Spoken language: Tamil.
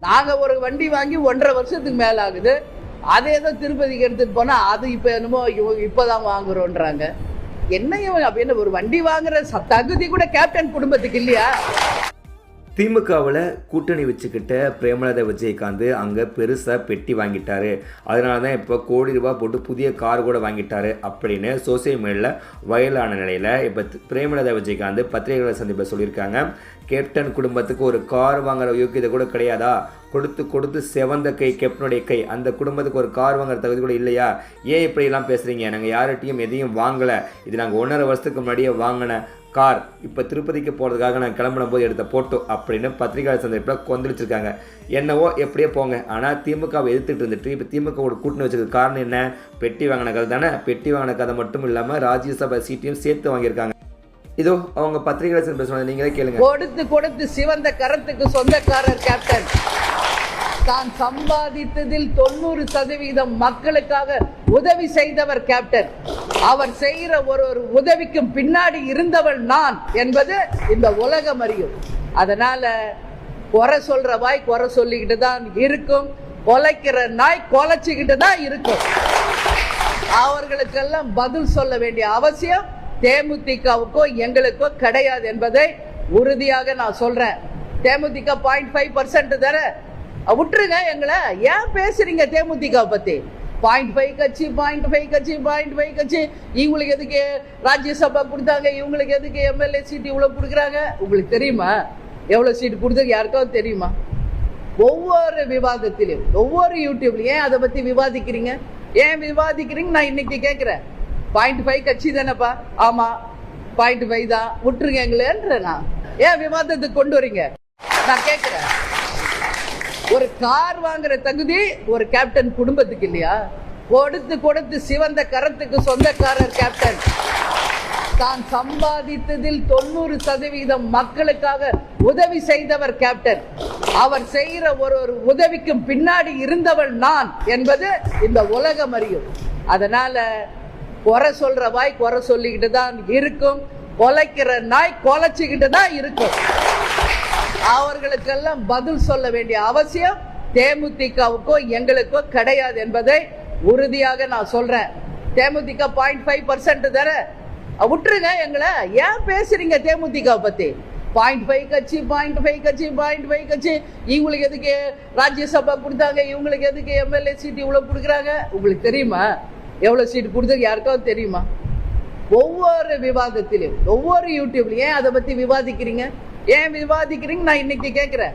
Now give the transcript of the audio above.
நாங்க ஒரு வண்டி வாங்கி 1.5 வருஷத்துக்கு மேல ஆகுது. அதை ஏதோ திருப்பதிக்கு எடுத்துட்டு போனா அது இப்ப என்னமோ இப்பதான் வாங்குறோன்றாங்க. என்ன அப்படின்னு ஒரு வண்டி வாங்குற தகுதி கூட கேப்டன் குடும்பத்துக்கு இல்லையா? திமுகவில் கூட்டணி வச்சுக்கிட்ட பிரேமலதா விஜயகாந்த் அங்கே பெருசாக பெட்டி வாங்கிட்டாரு. அதனால தான் இப்போ கோடி ரூபாய் போட்டு புதிய கார் கூட வாங்கிட்டாரு அப்படின்னு சோசியல் மீடியாவில் வைரலான நிலையில் இப்போ பிரேமலதா விஜயகாந்த் பத்திரிகையாளர் சந்திப்பில் சொல்லியிருக்காங்க. கேப்டன் குடும்பத்துக்கு ஒரு கார் வாங்குற யோக்கியதை கூட கிடையாதா? கொடுத்து கொடுத்து செவந்த கை கேப்டனுடைய கை. அந்த குடும்பத்துக்கு ஒரு கார் வாங்குற தகுதி கூட இல்லையா? ஏன் இப்படிலாம் பேசுகிறீங்க? நாங்கள் யார்கிட்டையும் எதையும் வாங்கலை. இது நாங்கள் 1.5 வருஷத்துக்கு முன்னாடியே வாங்கின கார். இப்போ திருப்பதிக்கு போகிறதுக்காக நான் கிளம்பின போது எடுத்த போட்டோ அப்படின்னு பத்திரிகையாளர் சந்திப்பில் கொந்தளிச்சிருக்காங்க. என்னவோ எப்படியே போங்க. ஆனால் திமுகவை எதிர்த்துட்டு இருந்துட்டு இப்போ திமுகவோட கூட்டணி வச்சதுக்கு காரணம் என்ன? பெட்டி வாங்கின கதை தானே. பெட்டி வாங்கின கதை மட்டும் இல்லாமல் ராஜ்யசபா சீட்டையும் சேர்த்து வாங்கியிருக்காங்க. இதோ அவங்க பத்திரிகையாளர் சந்திப்பில் சொன்னது நீங்களே கேளுங்க. கொடுத்து கொடுத்து சிவந்த கரத்துக்கு சொந்தக்காரர் கேப்டன். தான் சம்பாதித்ததில் 90% மக்களுக்காக உதவி செய்தவர் கேப்டன். அவர் செய்கிற ஒரு உதவிக்கும் பின்னாடி இருந்தவள் நான் என்பது இந்த உலகம் அறியும். அதனால குறை சொல்ற வாய் குறை சொல்லிக்கிட்டு தான் இருக்கும். கொலைக்கிற நாய் கொலைச்சிக்கிட்டு தான் இருக்கும். அவர்களுக்கெல்லாம் பதில் சொல்ல வேண்டிய அவசியம் தேமுதிகவுக்கோ எங்களுக்கோ கிடையாது என்பதை உறுதியாக நான் சொல்றேன். தேமுதிக 0.5% தானே, விட்டுருங்க எங்களை. ஏன் பேசுறீங்க தேமுதிக பத்தி? 0.5 கட்சி 0.5 கட்சி 0.5 கட்சி. இவங்களுக்கு எதுக்கு ராஜ்யசபா கொடுத்தாங்க? இவங்களுக்கு எதுக்கு எம்எல்ஏ சீட் இவ்வளவு கொடுக்குறாங்க? உங்களுக்கு தெரியுமா எவ்வளவு சீட் கொடுத்தது? யாருக்காவது தெரியுமா? ஒவ்வொரு விவாதத்திலும் ஒவ்வொரு யூடியூப்ல ஏன் அதை பத்தி விவாதிக்கிறீங்க? ஏன் விவாதிக்கிறீங்க நான் இன்னைக்கு கேட்கிறேன். 0.5 கட்சி தானேப்பா. ஆமா 0.5 தான், விட்டுருங்க எங்களேன்ற. நான் ஏன் விவாதத்துக்கு கொண்டு வரீங்க நான் கேட்கிறேன். ஒரு கார் வாங்குற தகுதி ஒரு கேப்டன் குடும்பத்துக்கு இல்லையா? கொடுத்து கொடுத்து சிவந்த கரத்துக்கு சொந்தக்காரர் கேப்டன். தான் சம்பாதித்ததில் 90% மக்களுக்காக உதவி செய்தவர் கேப்டன். அவர் செய்கிற ஒரு உதவிக்கும் பின்னாடி இருந்தவள் நான் என்பது இந்த உலகம் அறியும். அதனால குறை சொல்ற வாய் குறை சொல்லிக்கிட்டு தான் இருக்கும். கொலைக்கிற நாய் கொலைச்சிக்கிட்டு தான் இருக்கும். அவர்களுக்கெல்லாம் பதில் சொல்ல வேண்டிய அவசியம் தேமுதிகவுக்கோ எங்களுக்கோ கிடையாது என்பதை உறுதியாக நான் சொல்றேன். தேமுதிக 0.5% தானே, விட்டுருங்க எங்களை. ஏன் பேசுறீங்க தேமுதிக பத்தி? 0.5 கட்சி 0.5 கட்சி 0.5 கட்சி. இவங்களுக்கு எதுக்கு ராஜ்யசபா கொடுத்தாங்க? இவங்களுக்கு எதுக்கு எம்எல்ஏ சீட் இவ்வளவு கொடுக்குறாங்க? உங்களுக்கு தெரியுமா எவ்வளவு சீட் கொடுத்தது? யாருக்காவது தெரியுமா? ஒவ்வொரு விவாதத்திலும் ஒவ்வொரு யூடியூப்ல ஏன் அதை பத்தி விவாதிக்கிறீங்க? ஏன் விவாதிக்கிறீங்க நான் இன்னைக்கு கேட்கிறேன்.